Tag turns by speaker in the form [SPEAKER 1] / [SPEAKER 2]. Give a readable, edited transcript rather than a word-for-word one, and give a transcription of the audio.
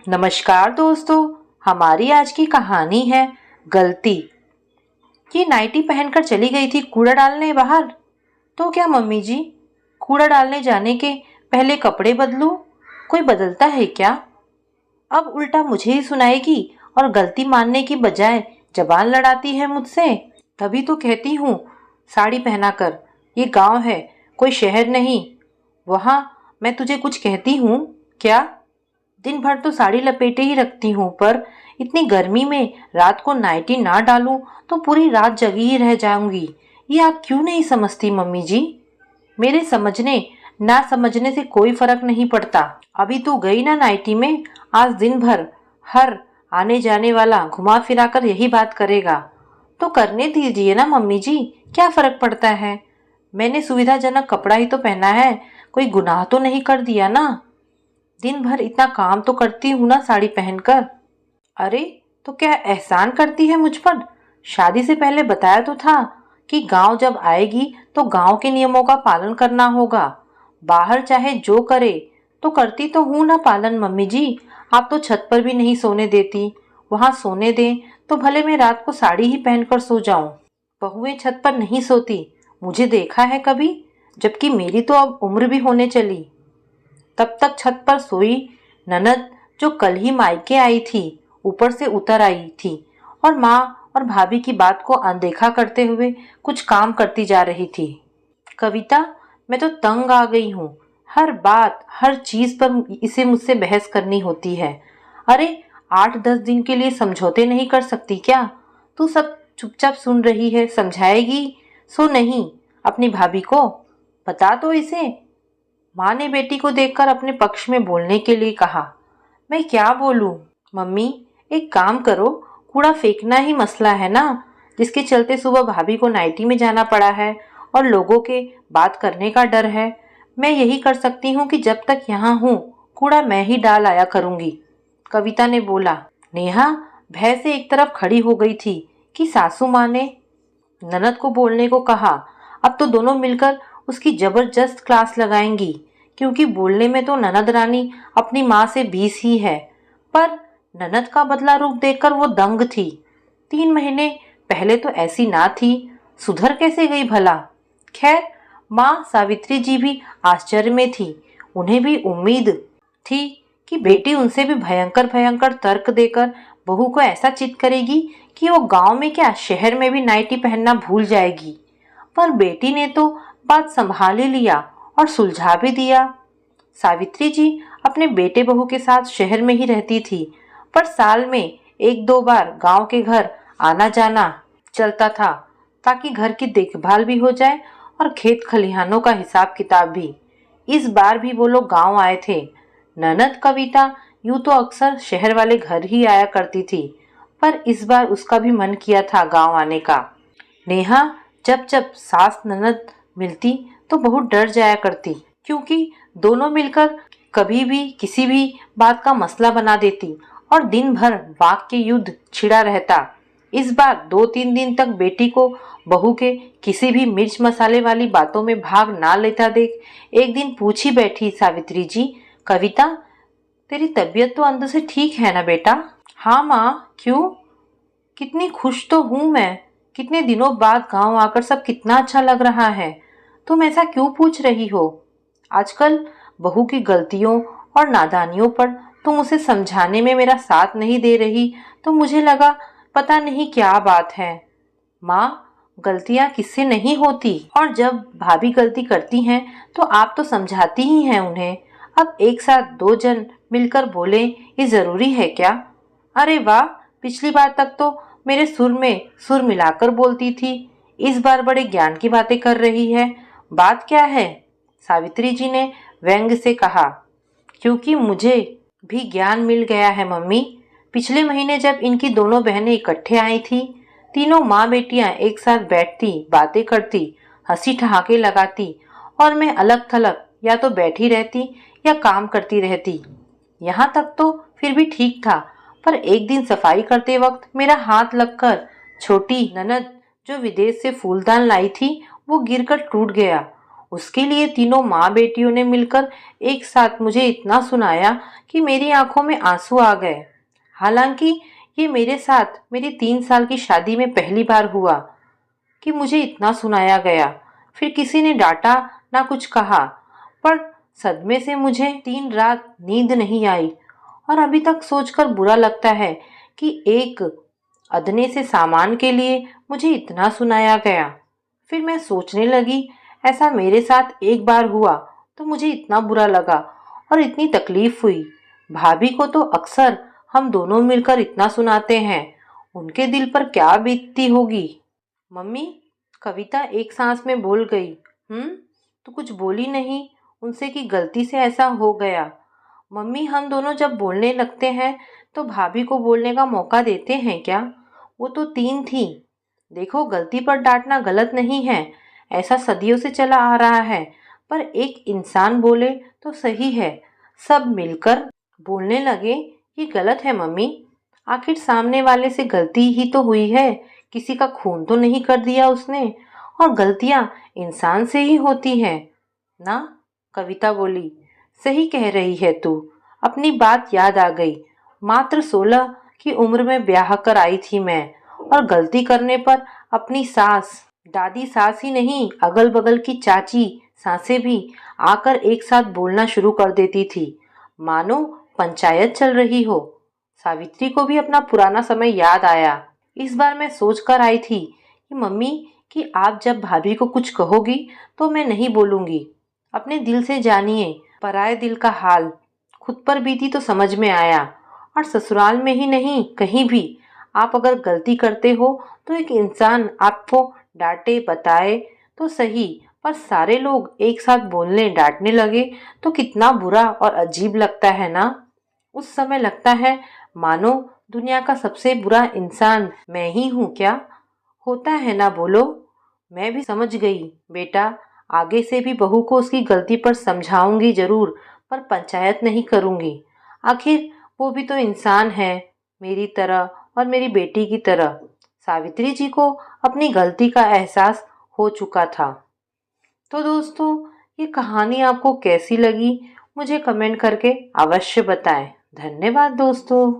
[SPEAKER 1] नमस्कार दोस्तों। हमारी आज की कहानी है गलती। ये नाइटी पहनकर चली गई थी कूड़ा डालने बाहर। तो क्या मम्मी जी, कूड़ा डालने जाने के पहले कपड़े बदलूं? कोई बदलता है क्या? अब उल्टा मुझे ही सुनाएगी और गलती मानने की बजाय जबान लड़ाती है मुझसे। तभी तो कहती हूँ साड़ी पहना कर। ये गांव है, कोई शहर नहीं। वहाँ मैं तुझे कुछ कहती हूँ क्या? दिन भर तो साड़ी लपेटे ही रखती हूँ, पर इतनी गर्मी में रात को नाइटी ना डालूं तो पूरी रात जगी ही रह जाऊंगी। ये आप क्यों नहीं समझती मम्मी जी? मेरे समझने ना समझने से कोई फर्क नहीं पड़ता। अभी तू गई ना नाइटी में, आज दिन भर हर आने जाने वाला घुमा फिरा कर यही बात करेगा। तो करने दीजिए ना मम्मी जी, क्या फर्क पड़ता है? मैंने सुविधाजनक कपड़ा ही तो पहना है, कोई गुनाह तो नहीं कर दिया ना। दिन भर इतना काम तो करती हूँ ना साड़ी पहनकर। अरे, तो क्या एहसान करती है मुझ पर? शादी से पहले बताया तो था कि गांव जब आएगी तो गांव के नियमों का पालन करना होगा। बाहर चाहे जो करे, तो करती तो हूँ ना पालन मम्मी जी। आप तो छत पर भी नहीं सोने देती। वहां सोने दें तो भले मैं रात को साड़ी ही पहनकर सो जाऊं। बहुएं छत पर नहीं सोती, मुझे देखा है कभी? जबकि मेरी तो अब उम्र भी होने चली। तब तक छत पर सोई ननद, जो कल ही मायके आई थी, ऊपर से उतर आई थी और माँ और भाभी की बात को अनदेखा करते हुए कुछ काम करती जा रही थी। कविता, मैं तो तंग आ गई हूँ। हर बात हर चीज पर इसे मुझसे बहस करनी होती है। अरे, 8-10 दिन के लिए समझौते नहीं कर सकती क्या? तू सब चुपचाप सुन रही है, समझाएगी सो नहीं अपनी भाभी को? बता तो इसे। माँ ने बेटी को देखकर अपने पक्ष में बोलने के लिए कहा। मैं क्या बोलूं? मम्मी, एक काम करो, कूड़ा फेंकना ही मसला है ना, जिसके चलते सुबह भाभी को नाइटी में जाना पड़ा है और लोगों के बात करने का डर है। मैं यही कर सकती हूँ कि जब तक यहाँ हूँ कूड़ा मैं ही डाल आया करूँगी। कविता ने बोला। नेहा भय से एक तरफ खड़ी हो गई थी कि सासू माँ ने ननद को बोलने को कहा। अब तो दोनों मिलकर उसकी जबरदस्त क्लास लगाएंगी, क्योंकि बोलने में तो ननद रानी अपनी माँ से 20 ही है। पर ननद का बदला रूप देखकर वो दंग थी। 3 महीने पहले तो ऐसी ना थी, सुधर कैसे गई भला? खैर, माँ सावित्री जी भी आश्चर्य में थी। उन्हें भी उम्मीद थी कि बेटी उनसे भी भयंकर भयंकर तर्क देकर बहू को ऐसा चित करेगी कि वो गांव में क्या शहर में भी नाइटी पहनना भूल जाएगी। पर बेटी ने तो बात संभाल ही लिया और सुलझा भी दिया। सावित्री जी अपने बेटे बहू के साथ शहर में ही रहती थी, पर साल में 1-2 बार गांव के घर आना जाना चलता था, ताकि घर की देखभाल भी हो जाए और खेत खलिहानों का हिसाब किताब भी। इस बार भी वो लोग गांव आए थे। ननद कविता यूं तो अक्सर शहर वाले घर ही आया करती थी, पर इस बार उसका भी मन किया था गांव आने का। नेहा जब जब सास ननद मिलती तो बहुत डर जाया करती, क्योंकि दोनों मिलकर कभी भी किसी भी बात का मसला बना देती और दिन भर वाक के युद्ध छिड़ा रहता। इस बार 2-3 दिन तक बेटी को बहू के किसी भी मिर्च मसाले वाली बातों में भाग ना लेता देख एक दिन पूछ ही बैठी सावित्री जी, कविता, तेरी तबीयत तो अंदर से ठीक है ना बेटा? हाँ माँ, क्यों? कितनी खुश तो हूँ मैं। कितने दिनों बाद गांव आकर सब कितना अच्छा लग रहा है। तुम ऐसा क्यों पूछ रही हो? आजकल बहू की गलतियों और नादानियों पर तुम उसे समझाने में मेरा साथ नहीं दे रही, तो मुझे लगा पता नहीं क्या बात है। माँ, गलतियाँ किससे नहीं होती, और जब भाभी गलती करती हैं तो आप तो समझाती ही हैं उन्हें। अब एक साथ 2 जन मिलकर बोले, ये जरूरी है क्या? अरे वाह, पिछली बार तक तो मेरे सुर में सुर मिलाकर बोलती थी, इस बार बड़े ज्ञान की बातें कर रही है। बात क्या है? सावित्री जी ने व्यंग से कहा। क्योंकि मुझे भी ज्ञान मिल गया है मम्मी। पिछले महीने जब इनकी दोनों बहनें इकट्ठे आई थी, तीनों माँ बेटियां एक साथ बैठती, बातें करती, हंसी ठहाके लगाती, और मैं अलग थलग या तो बैठी रहती या काम करती रहती। यहाँ तक तो फिर भी ठीक था, पर एक दिन सफाई करते वक्त मेरा हाथ लगकर छोटी ननद जो विदेश से फूलदान लाई थी वो गिरकर टूट गया। उसके लिए तीनों माँ बेटियों ने मिलकर एक साथ मुझे इतना सुनाया कि मेरी आंखों में आंसू आ गए। हालांकि ये मेरे साथ मेरी 3 साल की शादी में पहली बार हुआ कि मुझे इतना सुनाया गया। फिर किसी ने डांटा ना कुछ कहा, पर सदमे से मुझे 3 रात नींद नहीं आई और अभी तक सोचकर बुरा लगता है कि एक अदने से सामान के लिए मुझे इतना सुनाया गया। फिर मैं सोचने लगी, ऐसा मेरे साथ एक बार हुआ तो मुझे इतना बुरा लगा और इतनी तकलीफ हुई। भाभी को तो अक्सर हम दोनों मिलकर इतना सुनाते हैं, उनके दिल पर क्या बीतती होगी। मम्मी, कविता एक सांस में बोल गई। तू कुछ बोली नहीं उनसे कि गलती से ऐसा हो गया। मम्मी, हम दोनों जब बोलने लगते हैं तो भाभी को बोलने का मौका देते हैं क्या? वो तो 3 थी। देखो, गलती पर डांटना गलत नहीं है, ऐसा सदियों से चला आ रहा है, पर एक इंसान बोले तो सही है। सब मिलकर बोलने लगे ये गलत है मम्मी। आखिर सामने वाले से गलती ही तो हुई है, किसी का खून तो नहीं कर दिया उसने, और गलतियां इंसान से ही होती हैं ना। कविता बोली, सही कह रही है तू। अपनी बात याद आ गई। मात्र 16 की उम्र में ब्याह कर आई थी मैं, और गलती करने पर अपनी सास, दादी सास ही नहीं, अगल बगल की चाची सासें भी आकर एक साथ बोलना शुरू कर देती थी, मानो पंचायत चल रही हो। सावित्री को भी अपना पुराना समय याद आया। इस बार मैं सोच कर आई थी कि मम्मी, कि आप जब भाभी को कुछ कहोगी तो मैं नहीं बोलूंगी। अपने दिल से जानिए, पराए दिल का हाल। खुद पर बीती तो समझ में आया, और ससुराल में ही नहीं, कहीं भी आप अगर गलती करते हो तो एक इंसान आपको डांटे बताए तो सही, पर सारे लोग एक साथ बोलने डांटने लगे तो कितना बुरा और अजीब लगता है ना। उस समय लगता है मानो दुनिया का सबसे बुरा इंसान मैं ही हूँ क्या। होता है ना, बोलो। मैं भी समझ गई बेटा, आगे से भी बहू को उसकी गलती पर समझाऊंगी जरूर, पर पंचायत नहीं करूंगी। आखिर वो भी तो इंसान है, मेरी तरह और मेरी बेटी की तरह। सावित्री जी को अपनी गलती का एहसास हो चुका था। तो दोस्तों, ये कहानी आपको कैसी लगी मुझे कमेंट करके अवश्य बताएं। धन्यवाद दोस्तों।